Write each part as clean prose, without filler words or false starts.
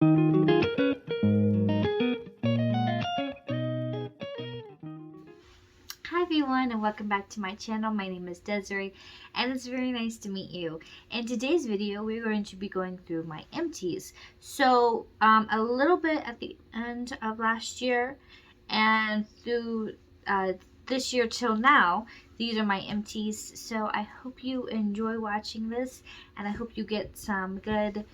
Hi everyone and welcome back to my channel. My name is Deseray and it's very nice to meet you. In today's video we're going to be going through my empties. So a little bit at the end of last year and through this year till now, these are my empties. So I hope you enjoy watching this and I hope you get some good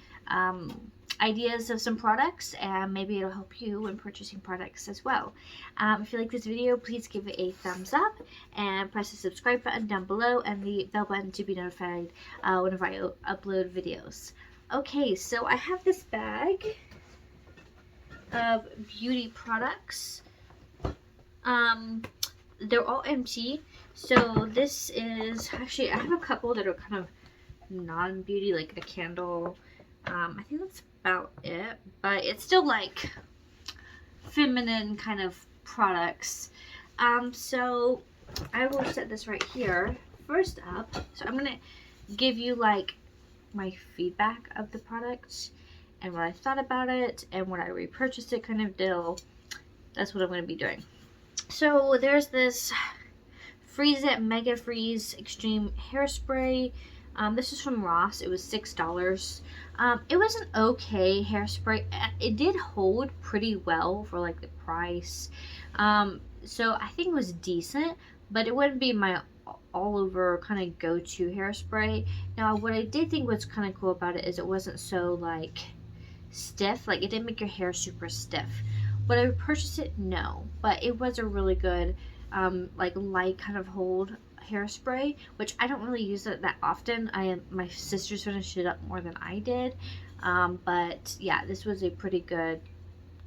ideas of some products, and maybe it'll help you when purchasing products as well. If you like this video, please give it a thumbs up and press the subscribe button down below and the bell button to be notified whenever I upload videos. Okay, so I have this bag of beauty products. They're all empty. So this is actually, I have a couple that are kind of non-beauty, like a candle. I think that's about it, but it's still like feminine kind of products. So I will set this right here. First up, so I'm gonna give you like my feedback of the product and what I thought about it and when I repurchased it kind of deal. That's what I'm gonna be doing. So there's this Freeze It Mega Freeze Extreme Hairspray. This is from Ross. It was $6. It was an okay hairspray. It did hold pretty well for like the price. So I think it was decent, but it wouldn't be my all over kind of go-to hairspray. Now what I did think was kind of cool about it is it wasn't so like stiff. Like it didn't make your hair super stiff. Would I purchase it? No, but it was a really good like light kind of hold hairspray, which I don't really use it that often. My sisters finished it up more than I did, but yeah, this was a pretty good,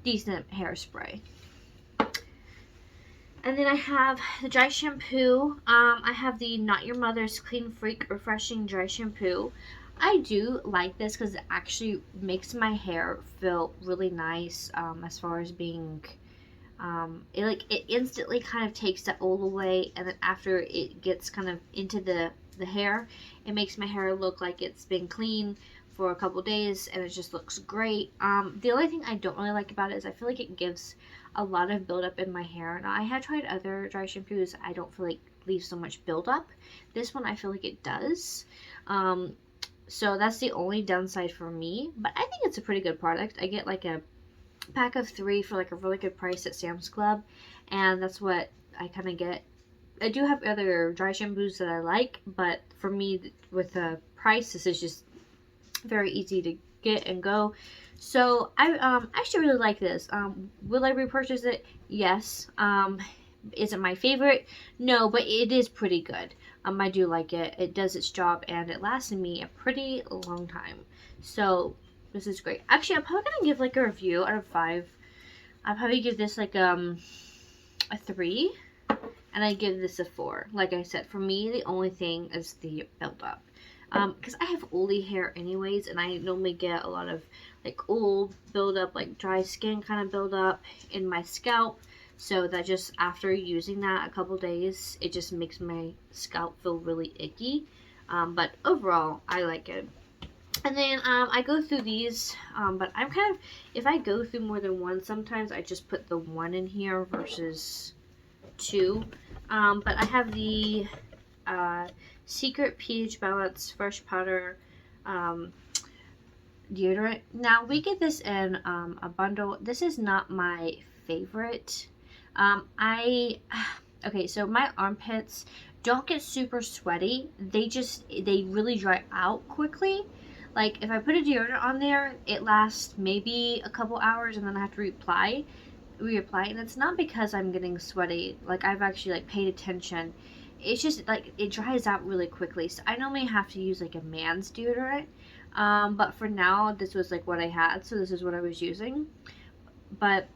decent hairspray. And then I have the dry shampoo. I have the Not Your Mother's Clean Freak Refreshing Dry Shampoo. I do like this because it actually makes my hair feel really nice, as far as being it instantly kind of takes the oil away, and then after it gets kind of into the hair, it makes my hair look like it's been clean for a couple days and it just looks great. The only thing I don't really like about it is I feel like it gives a lot of buildup in my hair. Now I had tried other dry shampoos, I don't feel like leave so much buildup. This one I feel like it does. So that's the only downside for me, but I think it's a pretty good product. I get like a pack of 3 for like a really good price at Sam's Club, and that's what I kind of get. I do have other dry shampoos that I like, but for me with the price, this is just very easy to get and go. So I actually really like this. Will I repurchase it? Yes. Is it my favorite? No, but it is pretty good. I do like it. It does its job and it lasted me a pretty long time. So this is great. Actually, I'm probably gonna give like a review out of 5. I'll probably give this like a 3, and I give this a 4. Like I said, for me, the only thing is the buildup. Because I have oily hair anyways, and I normally get a lot of like old buildup, like dry skin kind of buildup in my scalp. So that just after using that a couple days, it just makes my scalp feel really icky. But overall, I like it. And then I go through these, but I'm kind of, if I go through more than one, sometimes I just put the 1 in here versus 2. But I have the Secret pH Balance Fresh Powder deodorant. Now we get this in a bundle. This is not my favorite. Okay, so my armpits don't get super sweaty. They really dry out quickly. Like if I put a deodorant on there, it lasts maybe a couple hours and then I have to reapply, and it's not because I'm getting sweaty. Like I've actually like paid attention. It's just like it dries out really quickly. So I normally have to use like a man's deodorant. But for now, this was like what I had, so this is what I was using. But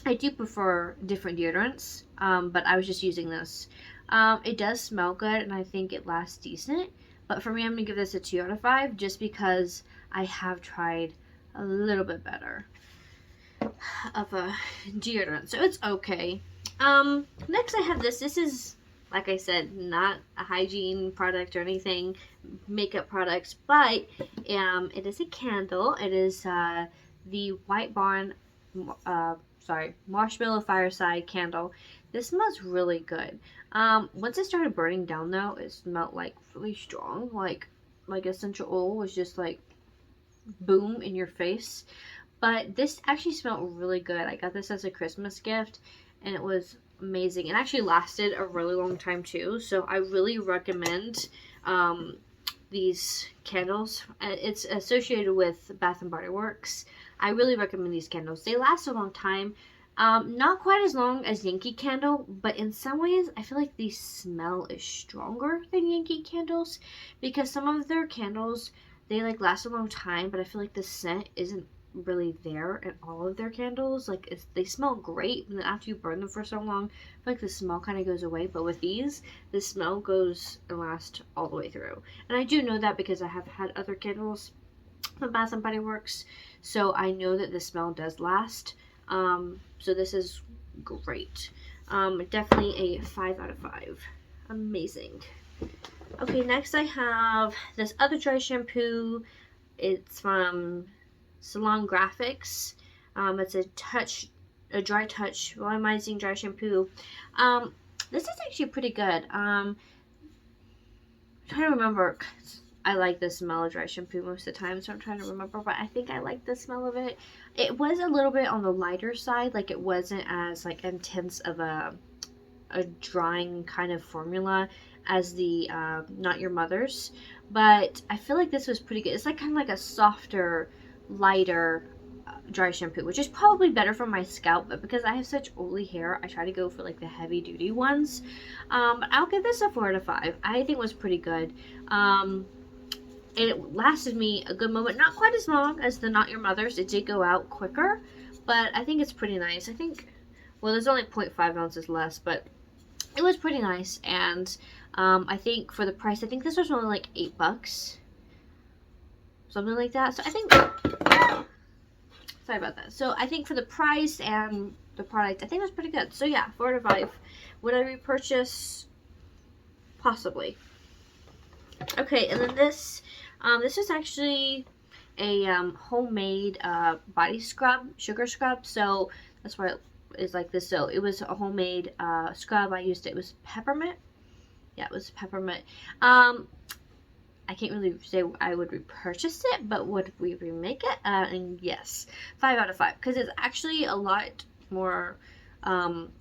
I do prefer different deodorants, but I was just using this. It does smell good, and I think it lasts decent. But for me, I'm going to give this a 2 out of 5, just because I have tried a little bit better of a deodorant. So it's okay. Next I have this. This is, like I said, not a hygiene product or anything, makeup products, but it is a candle. It is the White Barn, Marshmallow Fireside candle. This smells really good. Once it started burning down though, it smelled like really strong, like essential oil was just like boom in your face. But this actually smelled really good. I got this as a Christmas gift and it was amazing. It actually lasted a really long time too. So I really recommend these candles. It's associated with Bath and Body Works. I really recommend these candles. They last a long time. Not quite as long as Yankee Candle, but in some ways I feel like the smell is stronger than Yankee Candles because some of their candles, they like last a long time, but I feel like the scent isn't really there in all of their candles. Like they smell great, and then after you burn them for so long, I feel like the smell kind of goes away. But with these, the smell goes and lasts all the way through. And I do know that because I have had other candles from Bath and Body Works, so I know that the smell does last. So this is great. Definitely a 5 out of 5. Amazing. Okay, next I have this other dry shampoo. It's from Salon Graphics. It's a dry touch volumizing dry shampoo. This is actually pretty good. I'm trying to remember. I like the smell of dry shampoo most of the time, so I'm trying to remember, but I think I like the smell of it. It was a little bit on the lighter side, like it wasn't as like intense of a drying kind of formula as the Not Your Mother's, but I feel like this was pretty good. It's like kind of like a softer, lighter dry shampoo, which is probably better for my scalp, but because I have such oily hair, I try to go for like the heavy duty ones. But I'll give this a 4 out of 5. I think it was pretty good. It lasted me a good moment, not quite as long as the Not Your Mother's. It did go out quicker, but I think it's pretty nice. I think, well, there's only 0.5 ounces less, but it was pretty nice. And I think for the price, I think this was only like $8, something like that. So I think, sorry about that. So I think for the price and the product, I think it was pretty good. So yeah, 4 out of 5. Would I repurchase? Possibly. Okay, and then this is actually a homemade body scrub, sugar scrub. So that's why it is like this. So it was a homemade scrub. I used it. It was peppermint. Yeah, it was peppermint. I can't really say I would repurchase it, but would we remake it? And yes, 5 out of 5, because it's actually a lot more.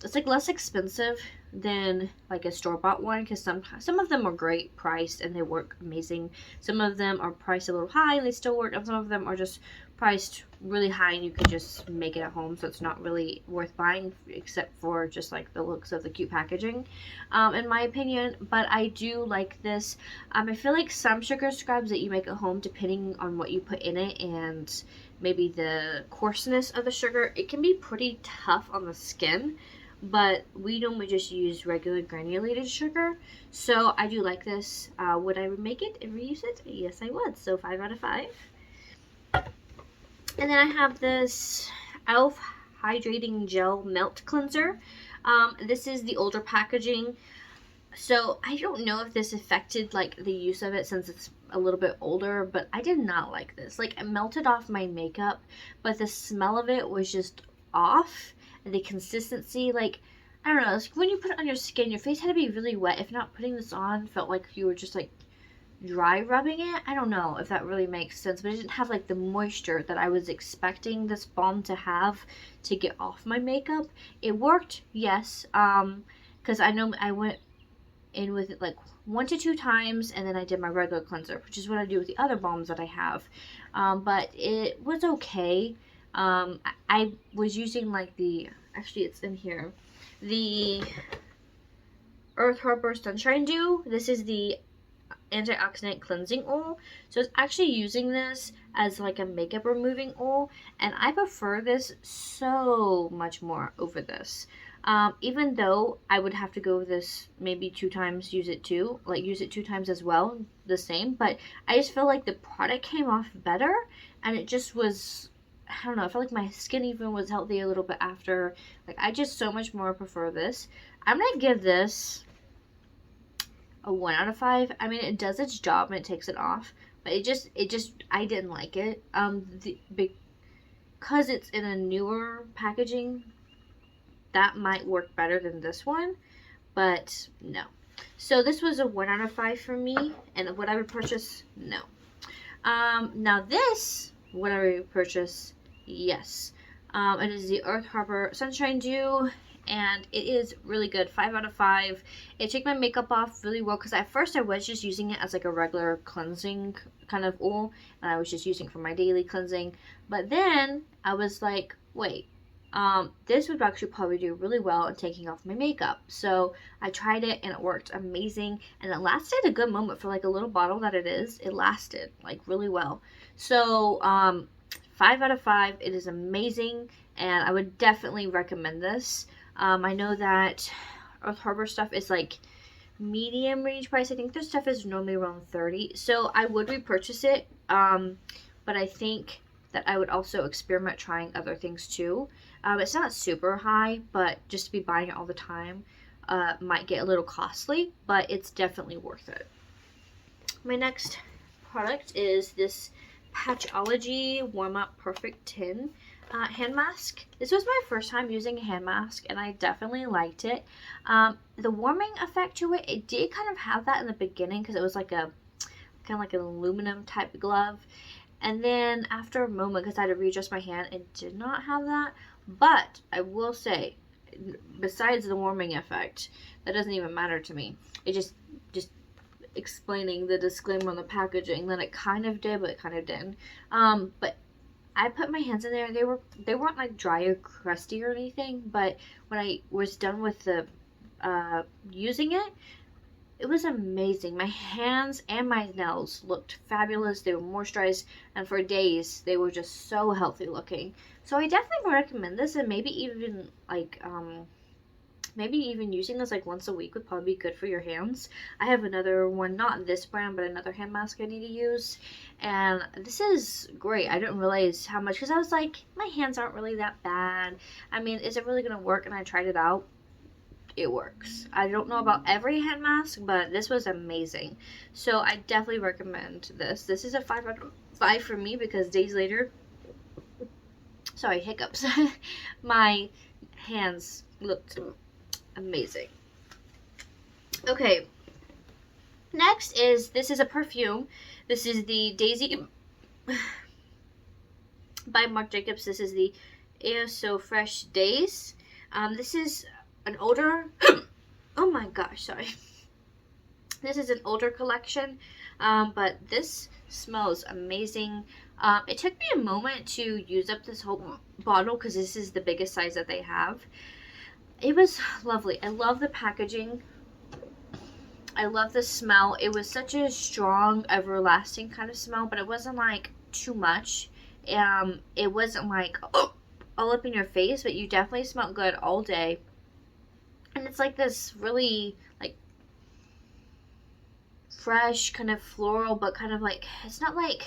It's like less expensive than like a store-bought one, because some of them are great priced and they work amazing. Some of them are priced a little high and they still work, and some of them are just priced really high and you can just make it at home, so it's not really worth buying except for just like the looks of the cute packaging, in my opinion. But I do like this. I feel like some sugar scrubs that you make at home, depending on what you put in it and maybe the coarseness of the sugar, it can be pretty tough on the skin. But we normally just use regular granulated sugar, so I do like this. Would I remake it and reuse it? Yes, I would. So 5 out of 5. And then I have this e.l.f. Hydrating Gel Melt Cleanser. This is the older packaging, so I don't know if this affected like the use of it since it's a little bit older, but I did not like this. Like, it melted off my makeup, but the smell of it was just off. And the consistency, like, I don't know, it's like when you put it on your skin, your face had to be really wet. If not, putting this on felt like you were just like dry rubbing it. I don't know if that really makes sense, but it didn't have like the moisture that I was expecting this balm to have to get off my makeup. It worked, yes, because I know I went in with it like 1 to 2 times, and then I did my regular cleanser, which is what I do with the other balms that I have. But it was okay. I was using like actually it's in here, the Earth Harbor Sunshine Dew. This is the antioxidant cleansing oil, so it's actually using this as like a makeup removing oil, and I prefer this so much more over this. Even though I would have to go with this maybe 2 times, use it 2 times as well, the same, but I just feel like the product came off better, and it just was, I don't know, I felt like my skin even was healthy a little bit after. Like, I just so much more prefer this. I'm gonna give this a 1 out of 5. I mean, it does its job and it takes it off, but it just I didn't like it. because it's in a newer packaging, that might work better than this one, but no. So this was a 1 out of 5 for me, and would I repurchase? No. Now this, would I repurchase? Yes. It is the Earth Harbor Sunshine Dew, and it is really good. 5 out of 5. It took my makeup off really well, because at first I was just using it as like a regular cleansing kind of oil, and I was just using it for my daily cleansing. But then I was like, wait, this would actually probably do really well in taking off my makeup. So I tried it and it worked amazing, and it lasted a good moment for like a little bottle that it is. It lasted like really well. So 5 out of 5. It is amazing, and I would definitely recommend this. I know that Earth Harbor stuff is like medium range price. I think their stuff is normally around 30, so I would repurchase it. But I think that I would also experiment trying other things too. It's not super high, but just to be buying it all the time might get a little costly, but it's definitely worth it. My next product is this Patchology Warm Up Perfect 10 hand mask. This was my first time using a hand mask, and I definitely liked it. The warming effect to it, it did kind of have that in the beginning, because it was like a kind of like an aluminum type glove. And then after a moment, because I had to readjust my hand, it did not have that. But I will say, besides the warming effect, that doesn't even matter to me. It just explaining the disclaimer on the packaging that it kind of did, but it kind of didn't. But I put my hands in there, and they weren't like dry or crusty or anything. But when I was done with the using it, it was amazing. My hands and my nails looked fabulous. They were moisturized, and for days they were just so healthy looking. So I definitely recommend this, and maybe even like using this like once a week would probably be good for your hands. I have another one, not this brand, but another hand mask I need to use, and this is great. I didn't realize how much, because I was like, my hands aren't really that bad. I mean, is it really gonna work? And I tried it out. It works. I don't know about every hand mask, but this was amazing. So I definitely recommend this. This is a 5 out of 5 for me, because days later, sorry, hiccups, my hands looked amazing. Okay, next is, this is a perfume. This is the Daisy by Marc Jacobs. This is the Air So Fresh Days. This is an older oh my gosh, sorry. This is an older collection, but this smells amazing. It took me a moment to use up this whole bottle, because this is the biggest size that they have. It was lovely. I love the packaging. I love the smell. It was such a strong, everlasting kind of smell, but it wasn't like too much. It wasn't like all up in your face, but you definitely smelled good all day. And it's like this really like fresh kind of floral, but kind of like, it's not like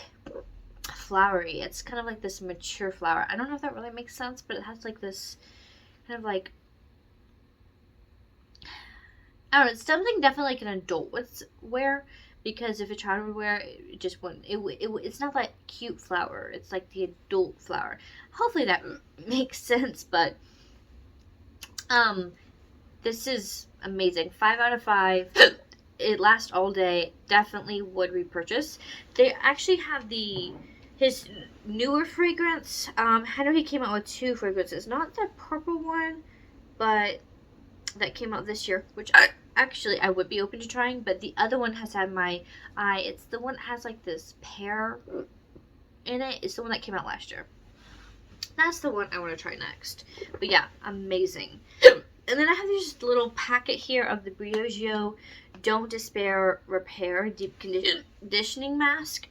flowery. It's kind of like this mature flower. I don't know if that really makes sense, but it has like this kind of like, I don't know, it's something definitely like an adult would wear, because if a child would wear it, it just wouldn't. It's not like cute flower. It's like the adult flower. Hopefully that makes sense, but this is amazing. 5 out of 5. It lasts all day. Definitely would repurchase. They actually have his newer fragrance. I know he came out with 2 fragrances. Not the purple one, but that came out this year, which I would be open to trying. But the other one has had my eye. It's the one that has like this pear in it. It's the one that came out last year. That's the one I want to try next. But yeah, amazing. And then I have this little packet here of the Briogeo Don't Despair Repair Deep Conditioning Mask.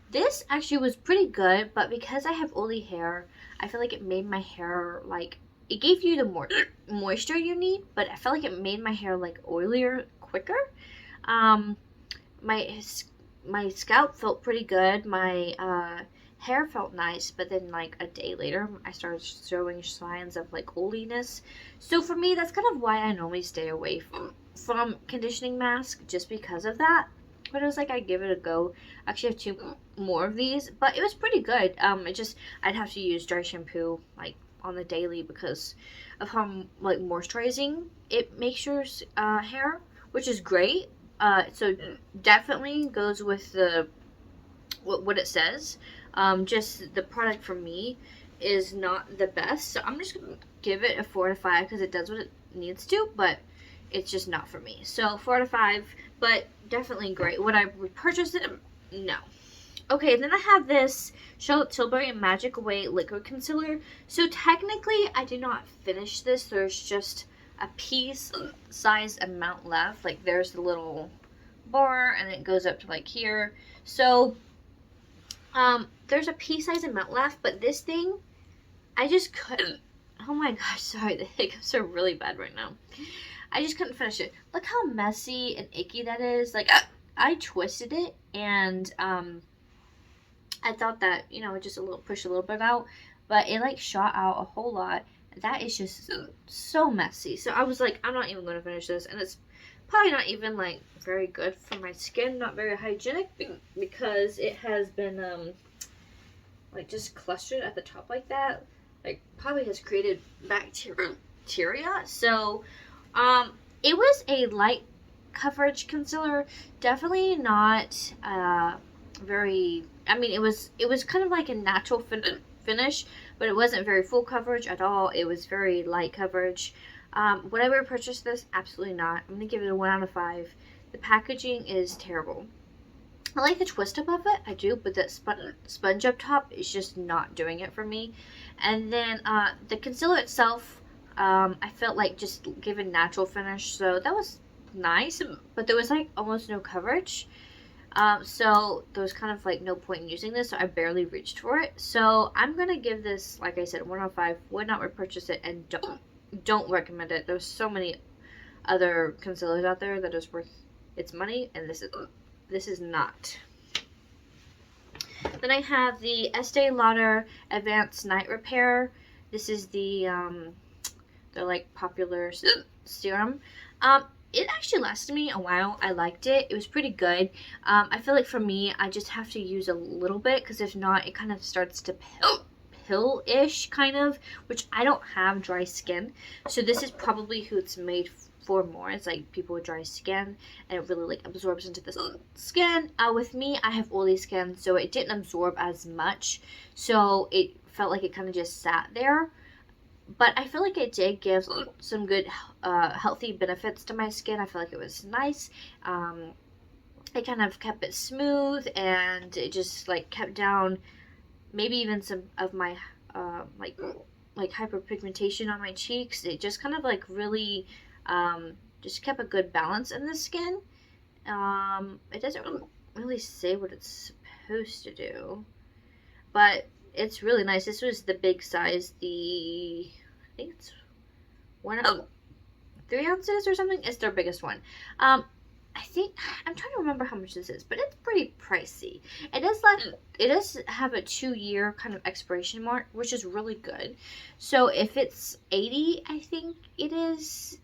This actually was pretty good, but because I have oily hair, I feel like it made my hair like, it gave you the moisture you need, but I felt like it made my hair like oilier quicker. My scalp felt pretty good. My hair felt nice, but then like a day later I started showing signs of like oiliness. So for me, that's kind of why I normally stay away from conditioning mask, just because of that. but it was like I'd give it a go. I actually have 2 more of these, but it was pretty good. I'd have to use dry shampoo like on the daily because of how like moisturizing it makes your hair, which is great. So definitely goes with the what it says. Just the product for me is not the best, so I'm just gonna give it a 4 to 5 because it does what it needs to, but it's just not for me. So 4 to 5, but definitely great. Would I repurchase it? No. Okay, then I have this Charlotte Tilbury Magic Away Liquid Concealer. So technically, I did not finish this. There's just a piece size amount left. Like there's the little bar, and it goes up to like here. So there's a pea size amount left, but this thing, I just couldn't. Oh my gosh, sorry, the hiccups are really bad right now. I just couldn't finish it. Look how messy and icky that is. Like, I twisted it, and I thought that, you know, just push a little bit out, but it like shot out a whole lot. That is just so messy. So I was like, I'm not even going to finish this, and it's probably not even like very good for my skin, not very hygienic, because it has been like just clustered at the top like that, like probably has created bacteria. So it was a light coverage concealer, definitely not very, I mean, it was kind of like a natural finish, but it wasn't very full coverage at all. It was very light coverage. Would I repurchase this? Absolutely not. I'm going to give it a 1 out of 5. The packaging is terrible. I like the twist up of it, I do, but that sponge up top is just not doing it for me. And then the concealer itself, I felt like just given natural finish, so that was nice, but there was like almost no coverage. So there was kind of like no point in using this, so I barely reached for it. So I'm going to give this, like I said, 1 out of 5. Would not repurchase it, and don't recommend it. There's so many other concealers out there that is worth its money, and this is not. Then I have the Estee Lauder Advanced Night Repair. This is the like popular serum. It actually lasted me a while. I liked it. It was pretty good. I feel like for me, I just have to use a little bit, because if not, it kind of starts to pill-ish kind of, which I don't have dry skin. So this is probably who it's made for more. It's like people with dry skin, and it really like absorbs into the skin. With me, I have oily skin, so it didn't absorb as much. So it felt like it kind of just sat there. But I feel like it did give some good healthy benefits to my skin. I feel like it was nice. It kind of kept it smooth, and it just like kept down maybe even some of my like hyperpigmentation on my cheeks. It just kind of like really just kept a good balance in the skin. It doesn't really say what it's supposed to do, but it's really nice. This was the big size, I think it's 3 ounces or something. It's their biggest one. I think, I'm trying to remember how much this is, but it's pretty pricey. It does have a 2-year kind of expiration mark, which is really good. So if it's $80, I think it is,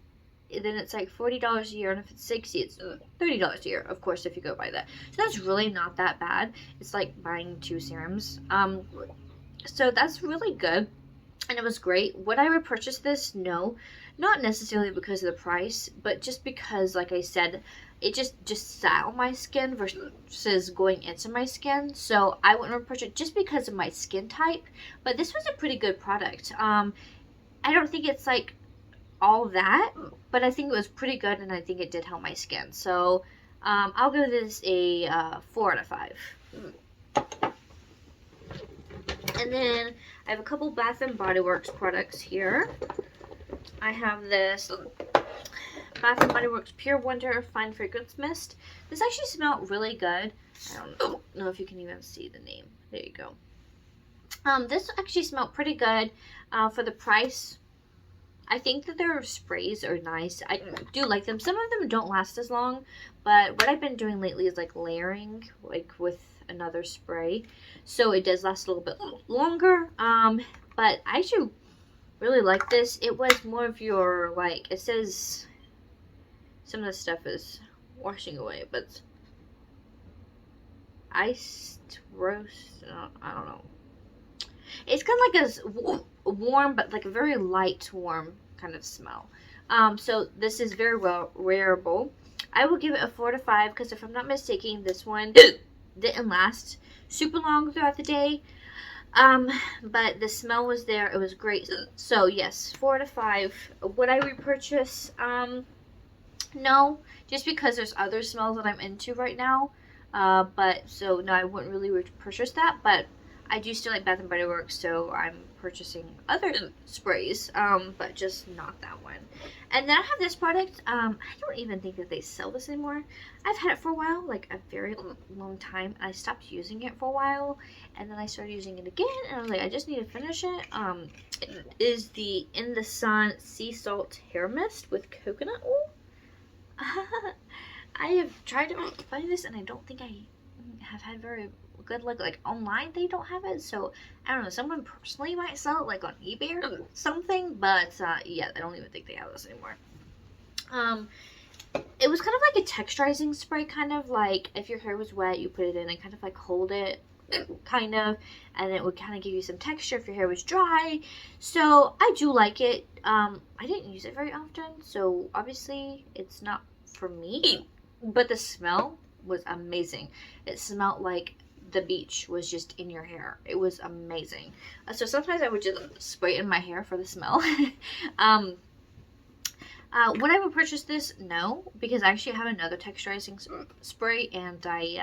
then it's like $40 a year, and if it's $60, it's $30 a year, of course, if you go by that. So that's really not that bad. It's like buying 2 serums. So that's really good, and it was great. Would I repurchase this? No, not necessarily because of the price, but just because, like I said, it just sat on my skin versus going into my skin. So I wouldn't repurchase it just because of my skin type. But this was a pretty good product. I don't think it's like all that, but I think it was pretty good, and I think it did help my skin. So I'll give this a 4 out of 5. And then I have a couple Bath and Body Works products here. I have this Bath and Body Works Pure Wonder Fine Fragrance Mist. This actually smelled really good. I don't know if you can even see the name. There you go. This actually smelled pretty good for the price. I think that their sprays are nice. I do like them. Some of them don't last as long, but what I've been doing lately is like layering, like with another spray, so it does last a little bit longer. But I actually really like this. It was more of your, like, it says some of the stuff is washing away, but iced roast. I don't know. It's kind of like a warm, but like a very light, warm kind of smell. So this is very well wearable. I will give it a 4 to 5 because if I'm not mistaken, this one didn't last super long throughout the day. But the smell was there. It was great. So yes, 4 to 5. Would I repurchase? No, just because there's other smells that I'm into right now. But so no, I wouldn't really repurchase that. But I do still like Bath and Body Works, so I'm purchasing other sprays, but just not that one. And then I have this product. I don't even think that they sell this anymore. I've had it for a while, like a very long time. I stopped using it for a while, and then I started using it again, and I was like, I just need to finish it. It is the In the Sun Sea Salt Hair Mist with coconut oil. I have tried to find this, and I don't think I have had very good luck. Like online, they don't have it, so I don't know. Someone personally might sell it, like on eBay or something. But yeah, I don't even think they have this anymore. It was kind of like a texturizing spray, kind of like if your hair was wet, you put it in and kind of like hold it, kind of, and it would kind of give you some texture if your hair was dry. So I do like it. I didn't use it very often, so obviously it's not for me. But the smell was amazing. It smelled like the beach was just in your hair. It was amazing. So sometimes I would just spray it in my hair for the smell. Would I would purchase this? No, because I actually have another texturizing spray, and I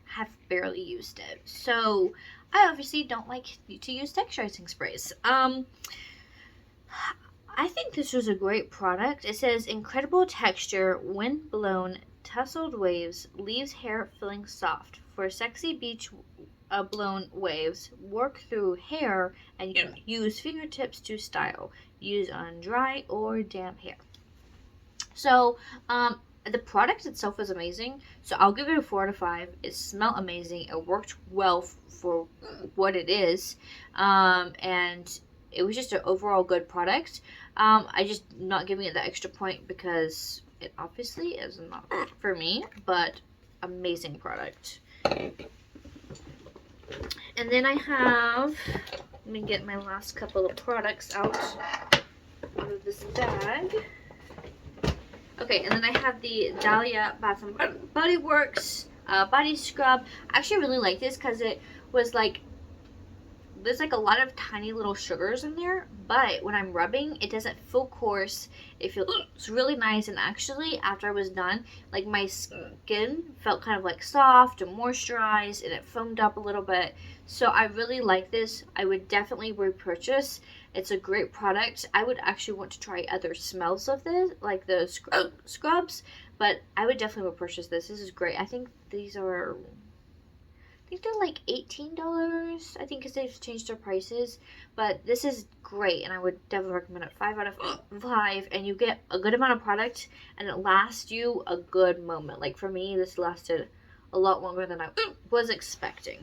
have barely used it. So I obviously don't like to use texturizing sprays. I think this was a great product. It says incredible texture, wind blown, tousled waves, leaves hair feeling soft. For sexy beach blown waves, work through hair and use fingertips to style. Use on dry or damp hair. So, the product itself is amazing. So I'll give it a 4 to 5. It smelled amazing. It worked well for what it is. And it was just an overall good product. I just not giving it the extra point because it obviously is not for me, but amazing product. And then I have, let me get my last couple of products out of this bag. Okay, and then I have the Dahlia Bath and Body Works body scrub. I actually really like this because it was like, there's like a lot of tiny little sugars in there, but when I'm rubbing, it doesn't feel coarse. It feels really nice, and actually after I was done, like my skin felt kind of like soft and moisturized, and it foamed up a little bit. So I really like this. I would definitely repurchase. It's a great product. I would actually want to try other smells of this, like the scrubs, but I would definitely repurchase this. This is great. I think these are, I think they're like $18, I think, because they've changed their prices. But this is great, and I would definitely recommend it. 5 out of 5, and you get a good amount of product, and it lasts you a good moment. Like for me, this lasted a lot longer than I was expecting.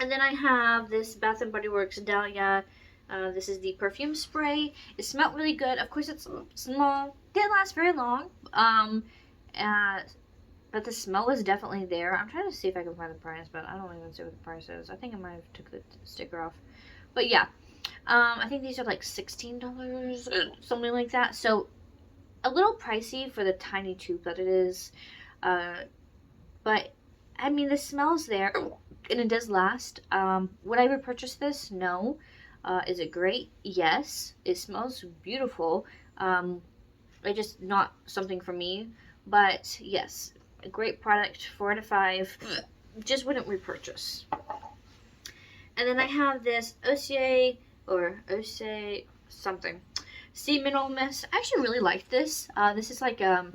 And then I have this Bath and Body Works Dahlia. This is the perfume spray. It smelled really good. Of course, it's small. Didn't last very long. But the smell is definitely there. I'm trying to see if I can find the price, but I don't even see what the price is. I think I might have took the sticker off. But yeah, I think these are like $16, something like that. So a little pricey for the tiny tube that it is. But I mean, the smell's there, and it does last. Would I repurchase this? No. Is it great? Yes. It smells beautiful. It's just not something for me. But yes, a great product, 4 out of 5. Just wouldn't repurchase. And then I have this Osei something Sea Mineral Mist. I actually really like this. This is like a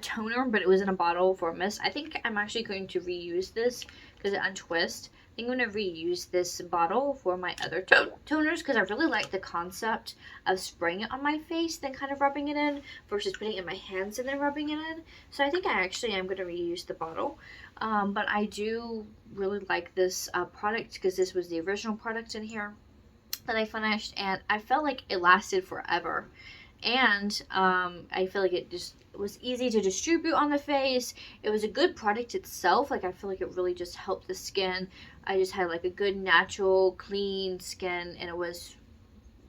toner, but it was in a bottle for a mist. I think I'm actually going to reuse this because it untwists. I think I'm going to reuse this bottle for my other toners because I really like the concept of spraying it on my face, then kind of rubbing it in, versus putting it in my hands and then rubbing it in. So I think I actually am going to reuse the bottle. But I do really like this product because this was the original product in here that I finished, and I felt like it lasted forever. And I feel like it just was easy to distribute on the face. It was a good product itself. Like, I feel like it really just helped the skin. I just had like a good natural clean skin, and it was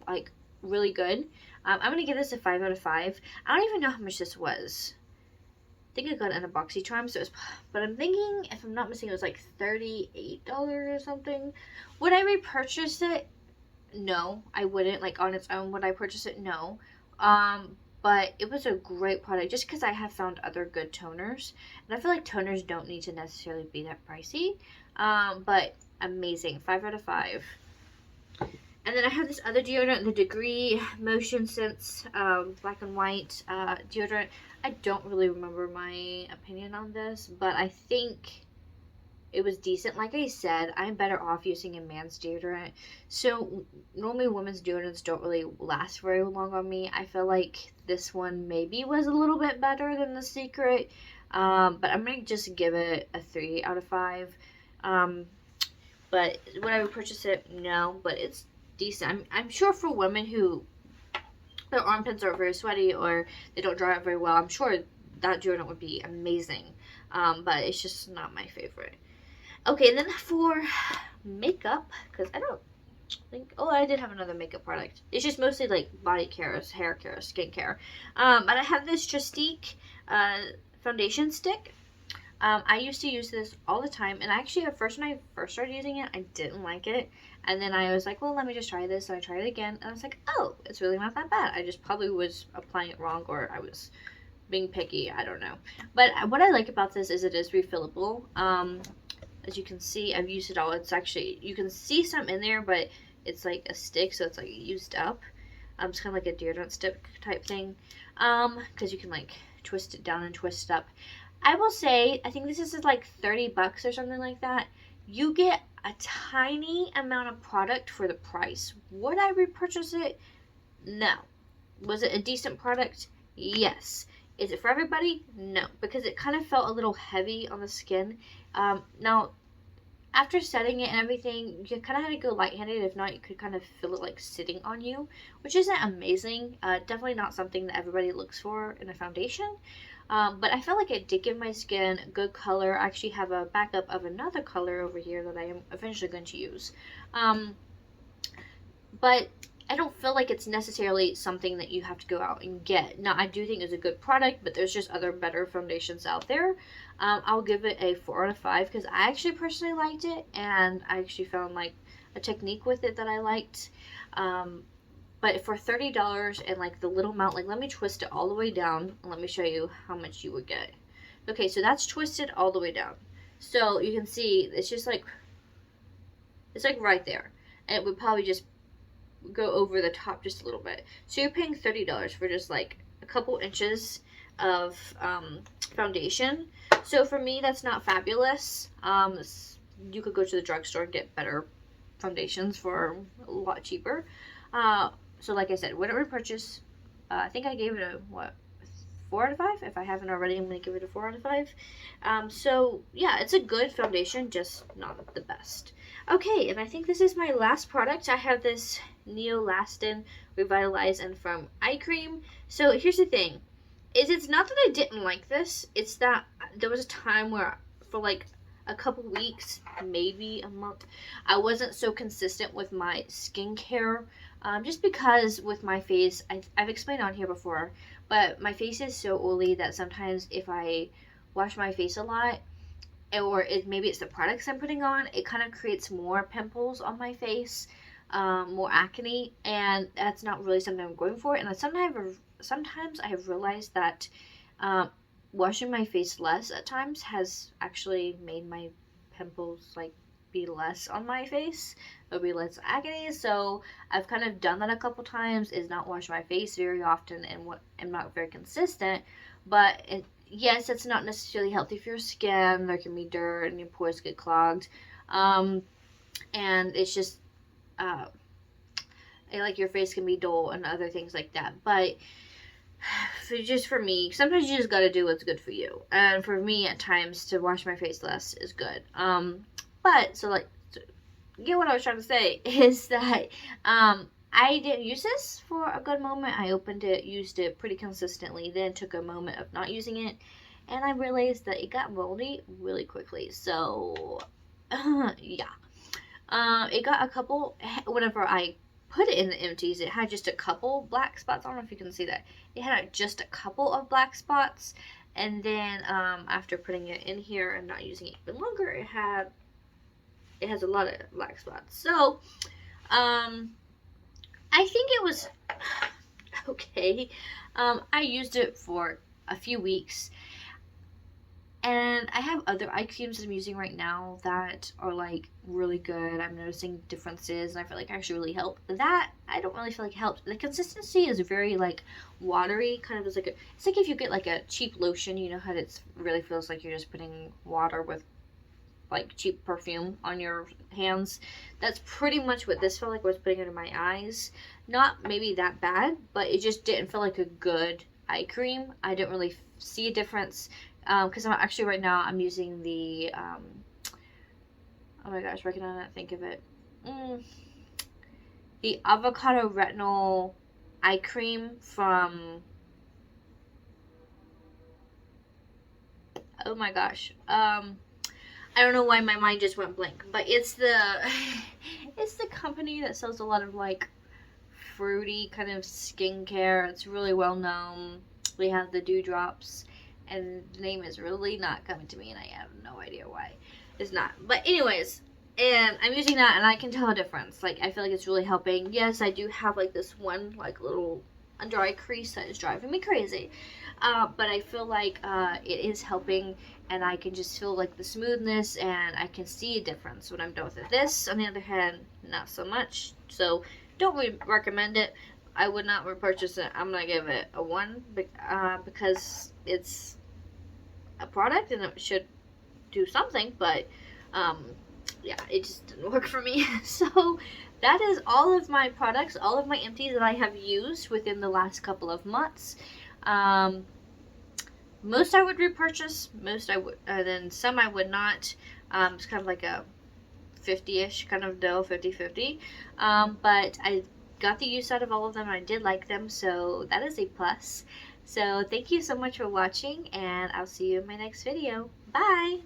like really good. I'm gonna give this a 5 out of 5. I don't even know how much this was. I think I got it in a BoxyCharm, so it was, but I'm thinking, if I'm not mistaken, it was like $38 or something. Would I repurchase it? No, I wouldn't. Like, on its own, would I purchase it? No. But it was a great product just because I have found other good toners, and I feel like toners don't need to necessarily be that pricey. But amazing, 5 out of 5. And then I have this other deodorant, the Degree Motion Sense Black and White deodorant. I don't really remember my opinion on this, but I think it was decent. Like I said, I'm better off using a man's deodorant. So normally women's deodorants don't really last very long on me. I feel like this one maybe was a little bit better than the Secret. But I'm going to just give it a 3 out of 5. But would I purchase it? No, but it's decent. I'm sure for women who their armpits are very sweaty or they don't dry out very well, I'm sure that deodorant would be amazing. But it's just not my favorite. Okay, then for makeup, because I don't think, oh, I did have another makeup product. It's just mostly like body care, hair care, skin care. But I have this Trestique foundation stick. I used to use this all the time, and actually at first, when I first started using it, I didn't like it. And then I was like, well, let me just try this. So I tried it again, and I was like, oh, it's really not that bad. I just probably was applying it wrong, or I was being picky. I don't know. But what I like about this is it is refillable. As you can see, I've used it all. It's actually, you can see some in there, but it's like a stick, so it's like used up. It's kind of like a deodorant stick type thing. Because you can like twist it down and twist it up. I will say, I think this is like $30 or something like that. You get a tiny amount of product for the price. Would I repurchase it? No. Was it a decent product? Yes. Is it for everybody? No, because it kind of felt a little heavy on the skin. Now, after setting it and everything, you kind of had to go light-handed. If not, you could kind of feel it like sitting on you, which isn't amazing. Definitely not something that everybody looks for in a foundation. But I felt like it did give my skin good color. I actually have a backup of another color over here that I am eventually going to use. But I don't feel like it's necessarily something that you have to go out and get. Now, I do think it's a good product, but there's just other better foundations out there. I'll give it a 4 out of 5 because I actually personally liked it, and I actually found like a technique with it that I liked. But for $30 and like the little amount, like let me twist it all the way down and let me show you how much you would get. Okay, so that's twisted all the way down. So you can see it's just like, it's like right there. And it would probably just go over the top just a little bit. So you're paying $30 for just like a couple inches of foundation. So for me, that's not fabulous. You could go to the drugstore and get better foundations for a lot cheaper. So like I said, would I repurchase? I think I gave it a, what, 4 out of 5? If I haven't already, I'm going to give it a 4 out of 5. So yeah, it's a good foundation, just not the best. Okay, and I think this is my last product. I have this Neolastin Revitalize and from Eye Cream. So here's the thing, is it's not that I didn't like this, it's that there was a time where for like a couple weeks, maybe a month, I wasn't so consistent with my skincare. Just because with my face, I've explained on here before, but my face is so oily that sometimes if I wash my face a lot, or maybe it's the products I'm putting on, it kind of creates more pimples on my face, more acne, and that's not really something I'm going for. And sometimes I have realized that washing my face less at times has actually made my pimples like be less on my face. There'll be less acne. So I've kind of done that a couple times, is not wash my face very often, and I'm not very consistent. But yes, it's not necessarily healthy for your skin. There can be dirt and your pores get clogged, and it's just like your face can be dull and other things like that. But just for me, sometimes you just got to do what's good for you. And for me, at times, to wash my face less is good. But so like, get what I was trying to say is that I I didn't use this for a good moment. I opened it, used it pretty consistently, then took a moment of not using it, and I realized that it got moldy really quickly. So, yeah. It got a couple, whenever I put it in the empties, it had just a couple black spots. I don't know if you can see that. It had just a couple of black spots. And then after putting it in here and not using it even longer, it has a lot of black spots. So, I think it was okay. I used it for a few weeks. And I have other eye creams I'm using right now that are like really good. I'm noticing differences and I feel like actually really help. That I don't really feel like it helps. The consistency is very like watery, kind of it's like if you get like a cheap lotion, you know how it really feels like you're just putting water with like cheap perfume on your hands. That's pretty much what this felt like. I was putting under my eyes. Not maybe that bad, but it just didn't feel like a good eye cream. I didn't really see a difference. Because I'm actually right now I'm using the oh my gosh, why can I not think of it? The avocado retinol eye cream from, oh my gosh, I don't know why my mind just went blank, but it's the it's the company that sells a lot of like fruity kind of skincare. It's really well known. We have the dewdrops, and the name is really not coming to me, and I have no idea why it's not. But anyways, and I'm using that, and I can tell a difference. Like, I feel like it's really helping. Yes, I do have like this one like little under eye crease that is driving me crazy, but I feel like it is helping, and I can just feel like the smoothness, and I can see a difference when I'm done with it. This, on the other hand, not so much. So don't recommend it. I would not repurchase it. I'm gonna give it a 1 because it's a product and it should do something, but yeah, it just didn't work for me. So that is all of my products, all of my empties that I have used within the last couple of months. Most I would repurchase, most I would, then some I would not. It's kind of like a 50-ish kind of deal, 50-50. But I got the use out of all of them, and I did like them, so that is a plus. So thank you so much for watching, and I'll see you in my next video. Bye!